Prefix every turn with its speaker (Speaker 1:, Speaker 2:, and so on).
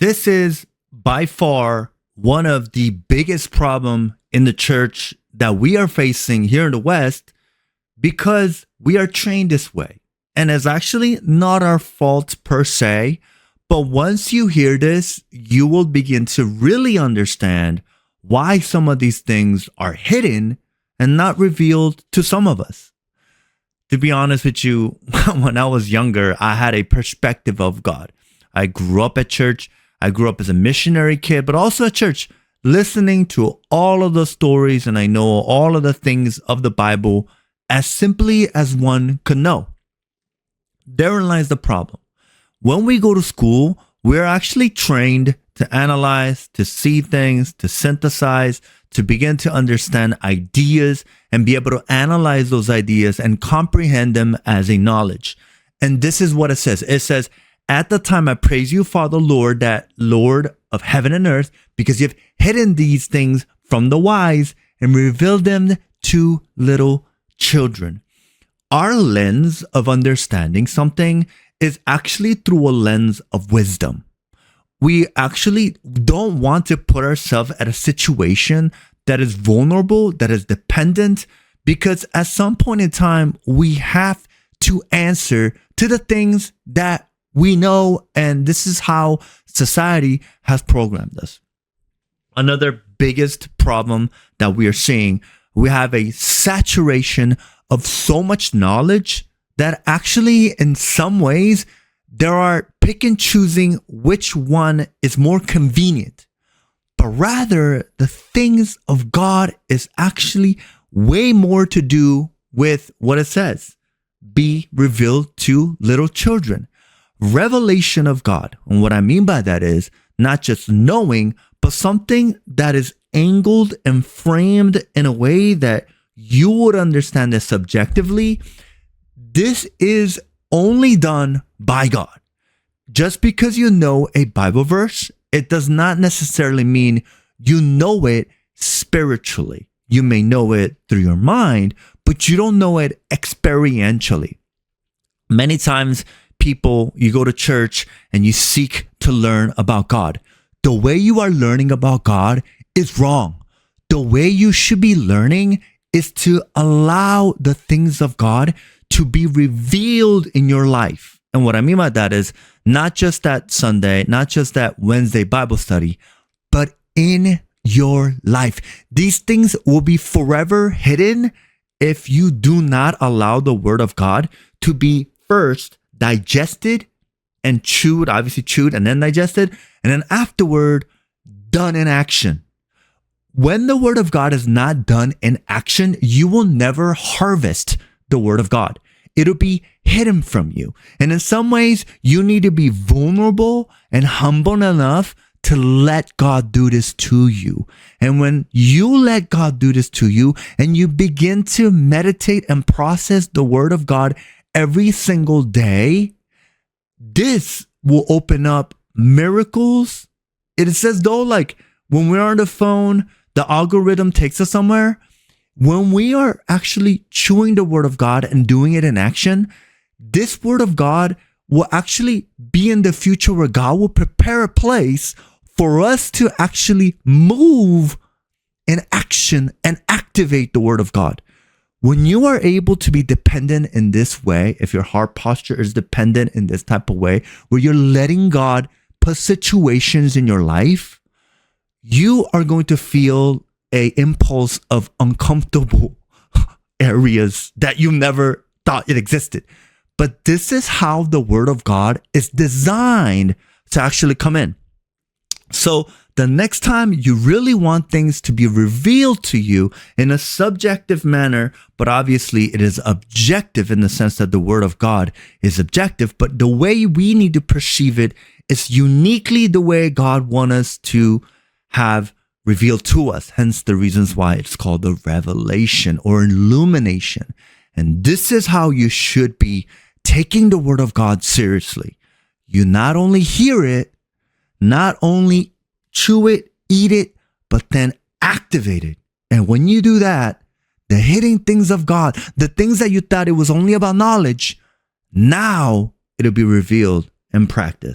Speaker 1: This is by far one of the biggest problem in the church that we are facing here in the West because we are trained this way. And it's actually not our fault per se. But once you hear this, you will begin to really understand why some of these things are hidden and not revealed to some of us. To be honest with you, when I was younger, I had a perspective of God. I grew up at church. I grew up as a missionary kid, but also at church, listening to all of the stories, and I know all of the things of the Bible as simply as one could know. Therein lies the problem. When we go to school, we're actually trained to analyze, to see things, to synthesize, to begin to understand ideas and be able to analyze those ideas and comprehend them as a knowledge. And this is what it says. It says, "At the time I praise you, Father, Lord, that Lord of heaven and earth, because you've hidden these things from the wise and revealed them to little children." Our lens of understanding something is actually through a lens of wisdom. We actually don't want to put ourselves at a situation that is vulnerable, that is dependent, because at some point in time, we have to answer to the things that we know, and this is how society has programmed us. Another biggest problem that we are seeing, we have a saturation of so much knowledge that actually in some ways there are pick and choosing which one is more convenient. But rather, the things of God is actually way more to do with what it says, be revealed to little children. Revelation of God. And what I mean by that is not just knowing, but something that is angled and framed in a way that you would understand it subjectively. This is only done by God. Just because you know a Bible verse, it does not necessarily mean you know it spiritually. You may know it through your mind, but you don't know it experientially. Many times, people, you go to church and you seek to learn about God. The way you are learning about God is wrong. The way you should be learning is to allow the things of God to be revealed in your life. And what I mean by that is not just that Sunday, not just that Wednesday Bible study, but in your life. These things will be forever hidden if you do not allow the word of God to be first digested and chewed, obviously chewed and then digested, and then afterward done in action. When the word of God is not done in action, you will never harvest the word of God. It'll be hidden from you. And in some ways, you need to be vulnerable and humble enough to let God do this to you. And when you let God do this to you and you begin to meditate and process the word of God every single day, this will open up miracles. It says though, like when we're on the phone, the algorithm takes us somewhere. When we are actually chewing the word of God and doing it in action, this word of God will actually be in the future where God will prepare a place for us to actually move in action and activate the word of God. When you are able to be dependent in this way, if your heart posture is dependent in this type of way, where you're letting God put situations in your life, you are going to feel a impulse of uncomfortable areas that you never thought it existed. But this is how the word of God is designed to actually come in. So the next time you really want things to be revealed to you in a subjective manner, but obviously it is objective in the sense that the word of God is objective, but the way we need to perceive it is uniquely the way God wants us to have revealed to us. Hence the reasons why it's called the revelation or illumination. And this is how you should be taking the word of God seriously. You not only hear it, not only chew it, eat it, but then activate it. And when you do that, the hidden things of God, the things that you thought it was only about knowledge, now it'll be revealed in practice.